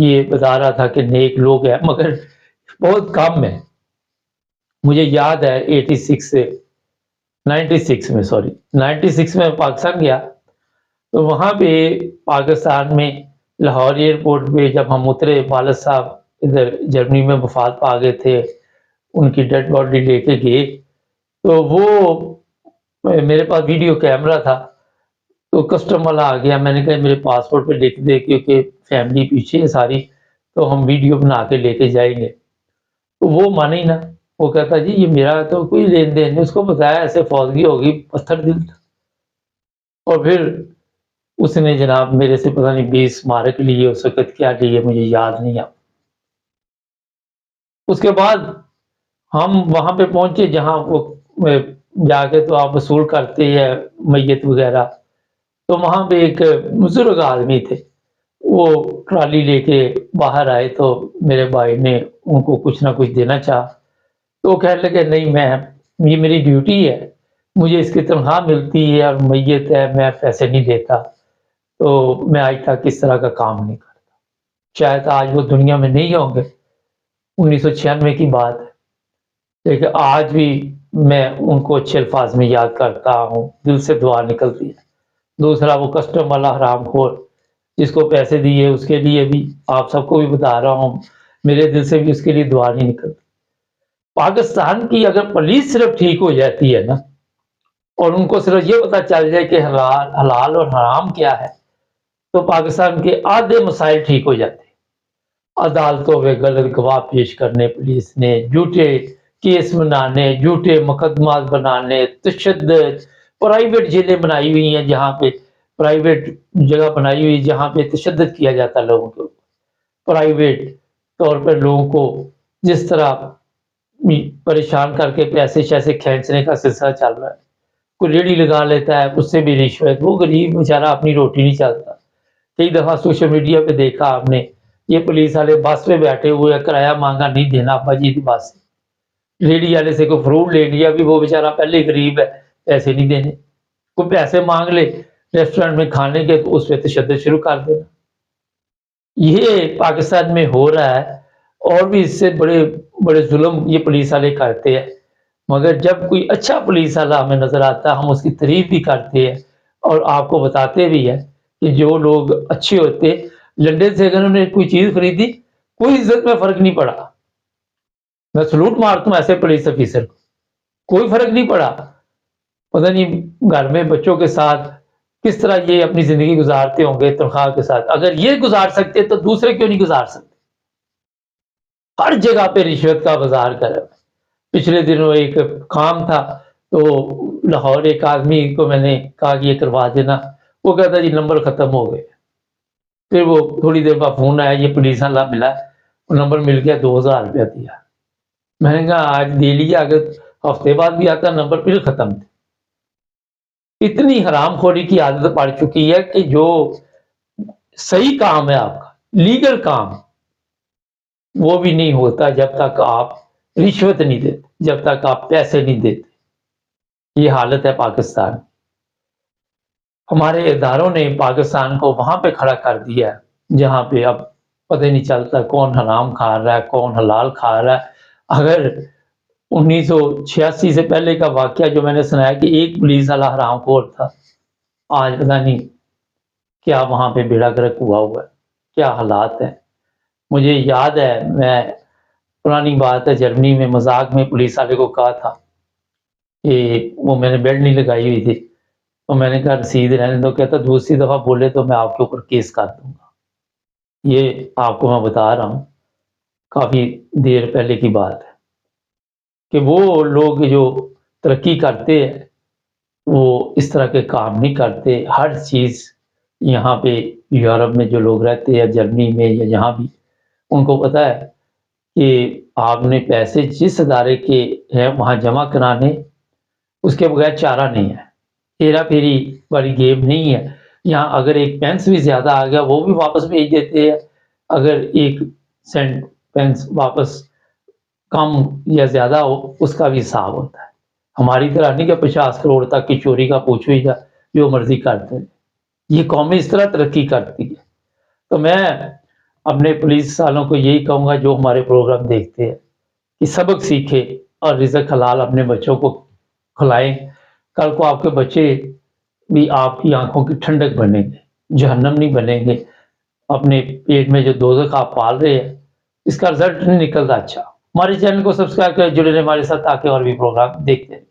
یہ بتا رہا تھا کہ نیک لوگ ہیں مگر بہت کم ہے. مجھے یاد ہے 96 میں پاکستان گیا تو وہاں پہ پاکستان میں لاہور ایئرپورٹ پہ جب ہم اترے، والد صاحب ادھر جرمنی میں وفات پا گئے تھے، ان کی ڈیڈ باڈی لے کے گئے تو وہ میرے پاس ویڈیو کیمرہ تھا تو کسٹم والا آ گیا. میں نے کہا میرے پاسپورٹ پہ لکھ دے کیونکہ فیملی پیچھے ہے ساری، تو ہم ویڈیو بنا کے لے کے جائیں گے. تو وہ مانے ہی نہ، وہ کہتا جی یہ میرا تو کوئی لین دین نہیں. اس کو بتایا ایسے فوتگی ہوگی، پتھر دل تھا. اور پھر اس نے جناب میرے سے پتہ نہیں 20 مارک لیے، اس وقت کیا لیے مجھے یاد نہیں ہے. اس کے بعد ہم وہاں پہ پہنچے جہاں وہ جا کے تو آپ وصول کرتے ہیں میت وغیرہ. تو وہاں پہ ایک بزرگ آدمی تھے، وہ ٹرالی لے کے باہر آئے تو میرے بھائی نے ان کو کچھ نہ کچھ دینا چاہا تو وہ کہنے لگے نہیں، یہ میری ڈیوٹی ہے، مجھے اس کی تنخواہ ملتی ہے اور میت ہے، میں پیسے نہیں دیتا. تو میں آج تک اس طرح کا کام نہیں کرتا. شاید آج وہ دنیا میں نہیں ہوں گے، 1996 کی بات ہے، لیکن آج بھی میں ان کو اچھے الفاظ میں یاد کرتا ہوں، دل سے دعا نکلتی ہے. دوسرا وہ کسٹم والا حرام خور جس کو پیسے دیے، اس کے لیے بھی آپ سب کو بھی بتا رہا ہوں، میرے دل سے بھی اس کے لیے دعا نہیں نکلتی. پاکستان کی اگر پولیس صرف ٹھیک ہو جاتی ہے نا، اور ان کو صرف یہ پتا چل جائے کہ حلال اور حرام کیا ہے، تو پاکستان کے آدھے مسائل ٹھیک ہو جاتے ہیں. عدالتوں میں غلط گواہ پیش کرنے پولیس نے، جھوٹے کیس بنانے، جھوٹے مقدمات بنانے، تشدد، پرائیویٹ جیلیں بنائی ہوئی ہیں جہاں پہ پرائیویٹ جگہ بنائی ہوئی جہاں پہ تشدد کیا جاتا ہے لوگوں کو، پرائیویٹ طور پر لوگوں کو جس طرح پریشان کر کے پیسے شیسے کھینچنے کا سلسلہ چل رہا ہے. کوئی ریڑھی لگا لیتا ہے، اس سے بھی رشوت، وہ غریب بیچارہ اپنی روٹی نہیں چلتا. کئی دفعہ سوشل میڈیا پہ دیکھا آپ نے، یہ پولیس والے بس پہ بیٹھے ہوئے، کرایہ مانگا نہیں دینا، ابا جی بس سے ریڑھی والے سے کوئی فروٹ لے لیا، بھی وہ بیچارہ پہلے غریب ہے، پیسے نہیں دینے. کوئی پیسے مانگ لے ریسٹورینٹ میں کھانے کے تو اس پہ تشدد شروع کر دینا. یہ پاکستان میں ہو رہا ہے، اور بھی اس سے بڑے بڑے ظلم یہ پولیس والے کرتے ہیں. مگر جب کوئی اچھا پولیس والا ہمیں نظر آتا ہے، ہم اس کی تعریف بھی کرتے ہیں اور آپ کو بتاتے بھی ہیں کہ جو لوگ اچھے ہوتے، لنڈن سے اگر انہوں نے کوئی چیز خریدی، کوئی عزت میں فرق نہیں پڑا. میں سلوٹ مارتا ہوں ایسے پولیس آفیسر کو، کوئی فرق نہیں پڑا. پتہ نہیں گھر میں بچوں کے ساتھ کس طرح یہ اپنی زندگی گزارتے ہوں گے تنخواہ کے ساتھ. اگر یہ گزار سکتے تو دوسرے کیوں نہیں گزار سکتے؟ ہر جگہ پہ رشوت کا بازار کرا. پچھلے دنوں ایک کام تھا تو لاہور ایک آدمی کو میں نے کہا کہ یہ کروا دینا، وہ کہتا جی نمبر ختم ہو گئے. پھر وہ تھوڑی دیر بعد فون آیا، یہ پولیس والا ملا، وہ نمبر مل گیا، 2000 روپیہ دیا. میں نے کہا آج دے لیا، اگر ہفتے بعد بھی آتا نمبر پھر ختم تھے. اتنی حرام خوری کی عادت پڑ چکی ہے کہ جو صحیح کام ہے آپ کا، لیگل کام، وہ بھی نہیں ہوتا جب تک آپ رشوت نہیں دیتے، جب تک آپ پیسے نہیں دیتے. یہ حالت ہے پاکستان. ہمارے اداروں نے پاکستان کو وہاں پہ کھڑا کر دیا جہاں پہ اب پتہ نہیں چلتا کون حرام کھا رہا ہے کون حلال کھا رہا ہے. اگر 1986 سے پہلے کا واقعہ جو میں نے سنایا کہ ایک پولیس والا حرام خور تھا، آج پتہ نہیں کیا وہاں پہ بیڑا گرک ہوا ہے، کیا حالات ہیں. مجھے یاد ہے، میں پرانی بات ہے، جرمنی میں مذاق میں پولیس والے کو کہا تھا کہ وہ میں نے بیلٹ نہیں لگائی ہوئی تھی تو میں نے کہا رسید رہنے دو. کہتا دوسری دفعہ بولے تو میں آپ کے اوپر کیس کر دوں گا. یہ آپ کو میں بتا رہا ہوں، کافی دیر پہلے کی بات ہے کہ وہ لوگ جو ترقی کرتے ہیں وہ اس طرح کے کام نہیں کرتے. ہر چیز یہاں پہ یورپ میں جو لوگ رہتے ہیں، جرمنی میں یا جہاں بھی، ان کو پتہ ہے کہ آپ نے پیسے جس ادارے کے ہیں وہاں جمع کرانے، اس کے بغیر چارہ نہیں ہے. ہیرا پھیری والی گیم نہیں ہے. یہاں اگر ایک پینس بھی زیادہ آ گیا وہ بھی واپس بھیج دیتے ہیں، اگر 1 سینٹ پینس واپس کم یا زیادہ ہو اس کا بھی حساب ہوتا ہے. ہماری طرح نہیں کہ 50 کروڑ تک کی چوری کا پوچھو ہی جا، جو مرضی کرتے ہیں. یہ قومیں اس طرح ترقی کرتی ہے. تو میں اپنے پولیس والوں کو یہی کہوں گا جو ہمارے پروگرام دیکھتے ہیں کہ سبق سیکھے اور رزق حلال اپنے بچوں کو کھلائیں. کل کو آپ کے بچے بھی آپ کی آنکھوں کی ٹھنڈک بنیں گے، جہنم نہیں بنیں گے. اپنے پیٹ میں جو دوزخ آپ پال رہے ہیں اس کا رزلٹ نہیں نکلتا اچھا. ہمارے چینل کو سبسکرائب کریں، جڑے رہیں ہمارے ساتھ تاکہ اور بھی پروگرام دیکھتے ہیں.